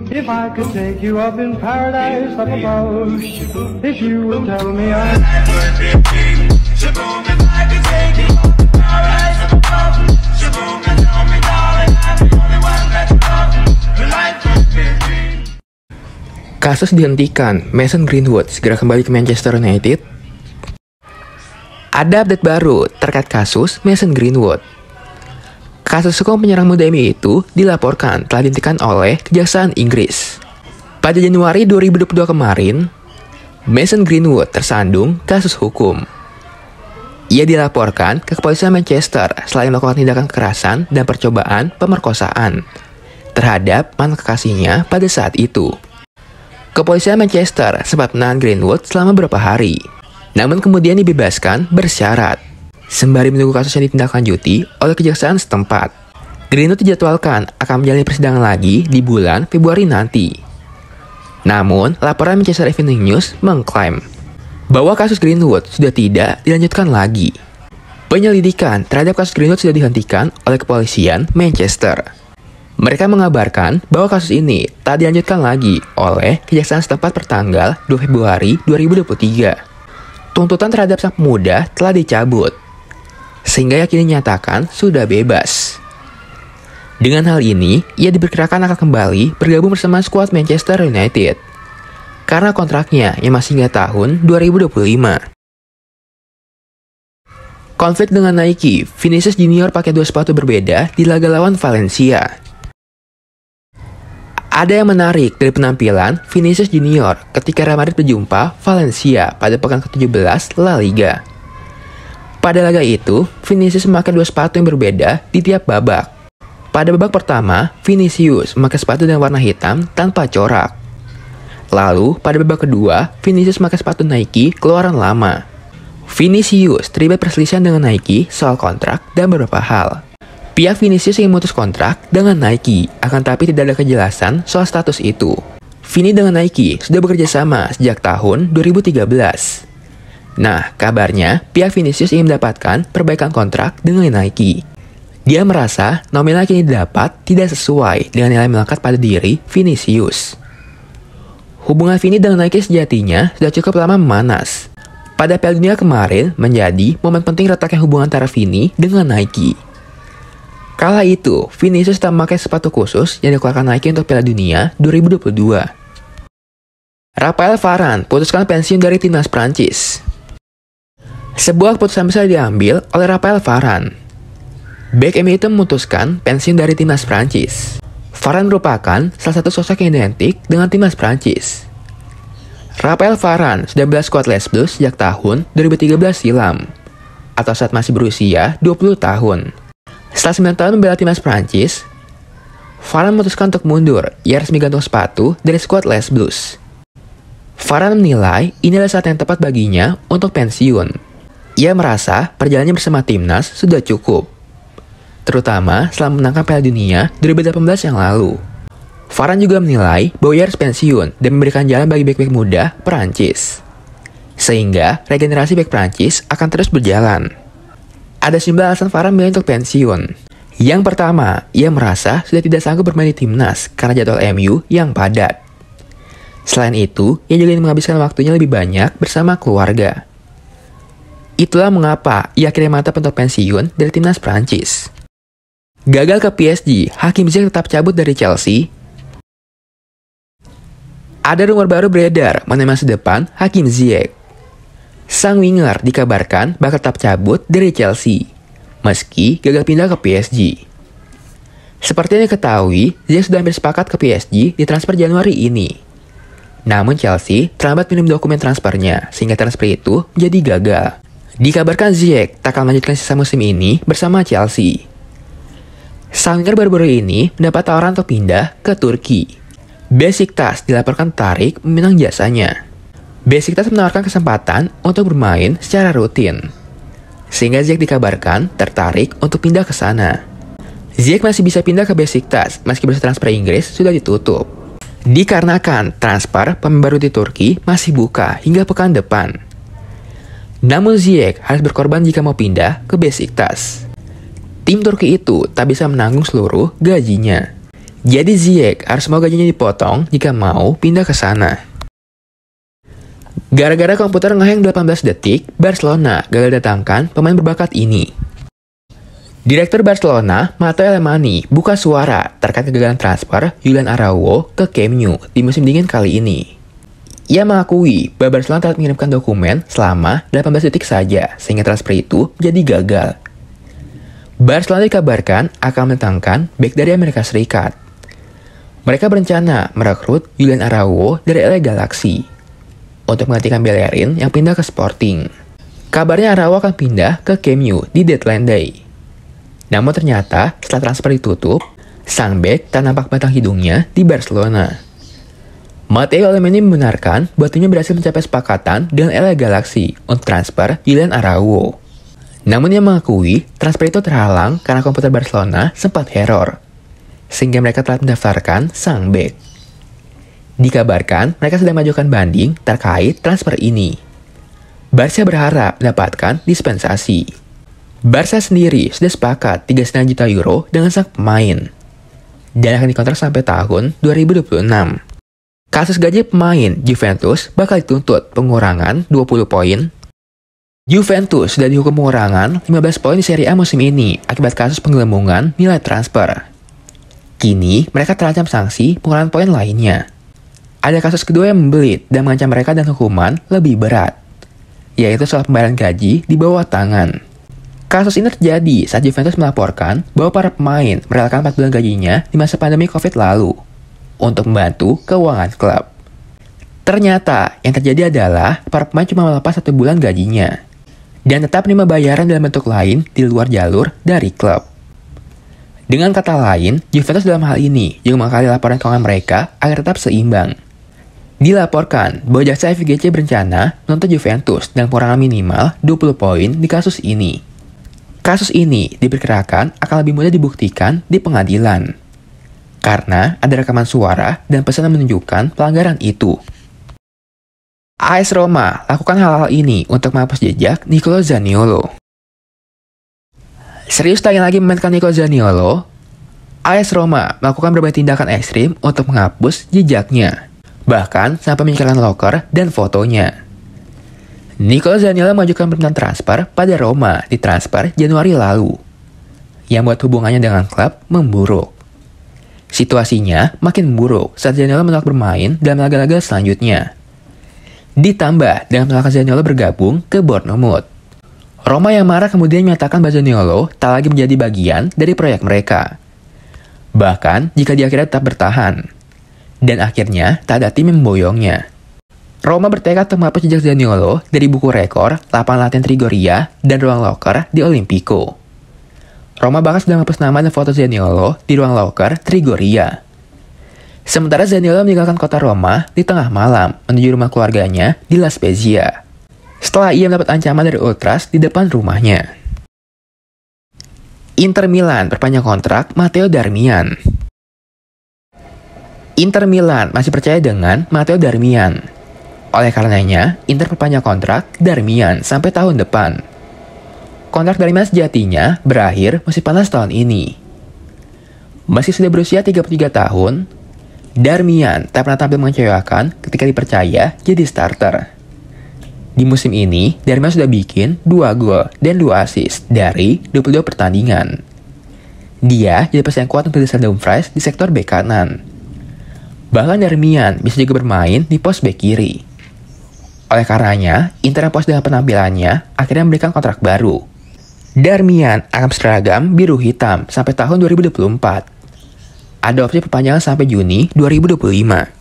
If I could take you up in paradise up above, if you would tell me Kasus dihentikan, Mason Greenwood segera kembali ke Manchester United. Ada update baru terkait kasus Mason Greenwood. Kasus hukum penyerang muda MU itu dilaporkan telah dihentikan oleh Kejaksaan Inggris. Pada Januari 2022 kemarin, Mason Greenwood tersandung kasus hukum. Ia dilaporkan ke kepolisian Manchester selain melakukan tindakan kekerasan dan percobaan pemerkosaan terhadap mantan kekasihnya pada saat itu. Kepolisian Manchester sempat menahan Greenwood selama beberapa hari, namun kemudian dibebaskan bersyarat, sembari menunggu kasus yang ditindaklanjuti oleh kejaksaan setempat. Greenwood dijadwalkan akan menjalani persidangan lagi di bulan Februari nanti. Namun, laporan Manchester Evening News mengklaim bahwa kasus Greenwood sudah tidak dilanjutkan lagi. Penyelidikan terhadap kasus Greenwood sudah dihentikan oleh kepolisian Manchester. Mereka mengabarkan bahwa kasus ini tak dilanjutkan lagi oleh kejaksaan setempat pertanggal 2 Februari 2023. Tuntutan terhadap sang pemuda telah dicabut, sehingga yakini dinyatakan sudah bebas. Dengan hal ini, ia diperkirakan akan kembali bergabung bersama skuad Manchester United, karena kontraknya yang masih hingga tahun 2025. Konflik dengan Nike, Vinicius Junior pakai dua sepatu berbeda di laga lawan Valencia. Ada yang menarik dari penampilan Vinicius Junior ketika Real Madrid berjumpa Valencia pada pekan ke-17 La Liga. Pada laga itu, Vinicius memakai dua sepatu yang berbeda di tiap babak. Pada babak pertama, Vinicius memakai sepatu dengan warna hitam tanpa corak. Lalu, pada babak kedua, Vinicius memakai sepatu Nike keluaran lama. Vinicius terlibat perselisihan dengan Nike soal kontrak dan beberapa hal. Pihak Vinicius ingin memutus kontrak dengan Nike, akan tapi tidak ada kejelasan soal status itu. Vini dengan Nike sudah bekerja sama sejak tahun 2013. Nah, kabarnya pihak Vinicius ingin mendapatkan perbaikan kontrak dengan Nike. Dia merasa nominal yang didapat tidak sesuai dengan nilai melekat pada diri Vinicius. Hubungan Vini dengan Nike sejatinya sudah cukup lama memanas. Pada Piala Dunia kemarin menjadi momen penting retaknya hubungan antara Vini dengan Nike. Kala itu, Vinicius tak memakai sepatu khusus yang dikeluarkan Nike untuk Piala Dunia 2022. Raphael Varane putuskan pensiun dari timnas Prancis. Sebuah keputusan besar diambil oleh Raphael Varane. Bek MU itu memutuskan pensiun dari timnas Prancis. Varane merupakan salah satu sosok yang identik dengan timnas Prancis. Raphael Varane sudah membela skuad Les Bleus sejak tahun 2013 silam, atau saat masih berusia 20 tahun. Setelah 9 tahun membela timnas Prancis, Varane memutuskan untuk mundur. Ia resmi gantung sepatu dari skuad Les Bleus. Varane menilai ini adalah saat yang tepat baginya untuk pensiun. Ia merasa perjalanannya bersama timnas sudah cukup, terutama setelah menangkan Piala Dunia 2018 yang lalu. Varane juga menilai bahwa ia harus pensiun dan memberikan jalan bagi bek-bek muda Prancis, sehingga regenerasi bek Prancis akan terus berjalan. Ada 9 alasan Varane memilih untuk pensiun. Yang pertama, ia merasa sudah tidak sanggup bermain di timnas karena jadwal MU yang padat. Selain itu, ia juga ingin menghabiskan waktunya lebih banyak bersama keluarga. Itulah mengapa ia akhirnya mantap untuk pensiun dari timnas Prancis. Gagal ke PSG, Hakim Ziyech tetap cabut dari Chelsea. Ada rumor baru beredar mengenai masa depan Hakim Ziyech. Sang winger dikabarkan bakal tetap cabut dari Chelsea, meski gagal pindah ke PSG. Seperti yang diketahui, Ziyech sudah hampir sepakat ke PSG di transfer Januari ini. Namun Chelsea terlambat mengirim dokumen transfernya, sehingga transfer itu jadi gagal. Dikabarkan Ziyech tak akan melanjutkan sisa musim ini bersama Chelsea. Sang winger baru-baru ini mendapat tawaran untuk pindah ke Turki. Besiktas dilaporkan tertarik meminang jasanya. Besiktas menawarkan kesempatan untuk bermain secara rutin, sehingga Ziyech dikabarkan tertarik untuk pindah ke sana. Ziyech masih bisa pindah ke Besiktas meski bursa transfer Inggris sudah ditutup, dikarenakan transfer pemain baru di Turki masih buka hingga pekan depan. Namun Ziyech harus berkorban jika mau pindah ke Besiktas. Tim Turki itu tak bisa menanggung seluruh gajinya. Jadi Ziyech harus mau gajinya dipotong jika mau pindah ke sana. Gara-gara komputer ngehang 18 detik, Barcelona gagal datangkan pemain berbakat ini. Direktur Barcelona, Matteo Alemany, buka suara terkait kegagalan transfer Julian Araujo ke Camp Nou di musim dingin kali ini. Ia mengakui bahwa Barcelona telah mengirimkan dokumen selama 18 detik saja, sehingga transfer itu jadi gagal. Barcelona dikabarkan akan mendatangkan bek dari Amerika Serikat. Mereka berencana merekrut Julian Araujo dari LA Galaxy untuk menggantikan Bellerin yang pindah ke Sporting. Kabarnya Araujo akan pindah ke Camp Nou di deadline day. Namun ternyata setelah transfer ditutup, sang bek tak nampak batang hidungnya di Barcelona. Matteo Alemany membenarkan bahwa timnya berhasil mencapai kesepakatan dengan LA Galaxy untuk transfer Julian Araujo. Namun ia mengakui transfer itu terhalang karena komputer Barcelona sempat error, sehingga mereka telah mendaftarkan sang bek. Dikabarkan mereka sedang mengajukan banding terkait transfer ini. Barca berharap mendapatkan dispensasi. Barca sendiri sudah sepakat 3,5 juta euro dengan sang pemain dan akan dikontrak sampai tahun 2026. Kasus gaji pemain, Juventus bakal dituntut pengurangan 20 poin. Juventus sudah dihukum pengurangan 15 poin di Serie A musim ini akibat kasus penggelembungan nilai transfer. Kini mereka terancam sanksi pengurangan poin lainnya. Ada kasus kedua yang membelit dan mengancam mereka dengan hukuman lebih berat, yaitu soal pembayaran gaji di bawah tangan. Kasus ini terjadi saat Juventus melaporkan bahwa para pemain merelakan 4 bulan gajinya di masa pandemi COVID lalu untuk membantu keuangan klub. Ternyata yang terjadi adalah para pemain cuma melepas 1 bulan gajinya dan tetap menerima bayaran dalam bentuk lain di luar jalur dari klub. Dengan kata lain, Juventus dalam hal ini juga mengakali laporan keuangan mereka agar tetap seimbang. Dilaporkan bahwa jaksa FIGC berencana menuntut Juventus dengan pengurangan minimal 20 poin di kasus ini. Kasus ini diperkirakan akan lebih mudah dibuktikan di pengadilan, karena ada rekaman suara dan pesan yang menunjukkan pelanggaran itu. AS Roma lakukan hal-hal ini untuk menghapus jejak Nicolo Zaniolo. Serius tak ingin lagi memainkan Nicolo Zaniolo, AS Roma melakukan berbagai tindakan ekstrim untuk menghapus jejaknya, bahkan sampai menyingkirkan loker dan fotonya. Nicolo Zaniolo mengajukan permintaan transfer pada Roma di transfer Januari lalu, yang membuat hubungannya dengan klub memburuk. Situasinya makin memburuk saat Zaniolo menolak bermain dalam laga-laga selanjutnya. Ditambah dengan penolakan Zaniolo bergabung ke Bournemouth. Roma yang marah kemudian menyatakan bahwa Zaniolo tak lagi menjadi bagian dari proyek mereka. Bahkan jika dia akhirnya tetap bertahan. Dan akhirnya tak ada tim yang memboyongnya. Roma bertekad untuk menghapus jejak Zaniolo dari buku rekor, lapangan latihan Trigoria, dan ruang loker di Olimpico. Roma bahkan sudah menghapus nama dan foto Zaniolo di ruang loker Trigoria. Sementara Zaniolo meninggalkan kota Roma di tengah malam menuju rumah keluarganya di La Spezia, setelah ia mendapat ancaman dari ultras di depan rumahnya. Inter Milan perpanjang kontrak Matteo Darmian. Inter Milan masih percaya dengan Matteo Darmian. Oleh karenanya, Inter perpanjang kontrak Darmian sampai tahun depan. Kontrak Darmian sejatinya berakhir musim panas tahun ini. Meski sudah berusia 33 tahun, Darmian tak pernah tampil mengecewakan ketika dipercaya jadi starter. Di musim ini, Darmian sudah bikin 2 gol dan 2 assist dari 22 pertandingan. Dia jadi pesaing kuat untuk Denzel Dumfries di sektor bek kanan. Bahkan Darmian bisa juga bermain di pos bek kiri. Oleh karenanya, Inter yang puas dengan penampilannya akhirnya memberikan kontrak baru. Darmian akan berseragam biru hitam sampai tahun 2024. Ada opsi perpanjangan sampai Juni 2025.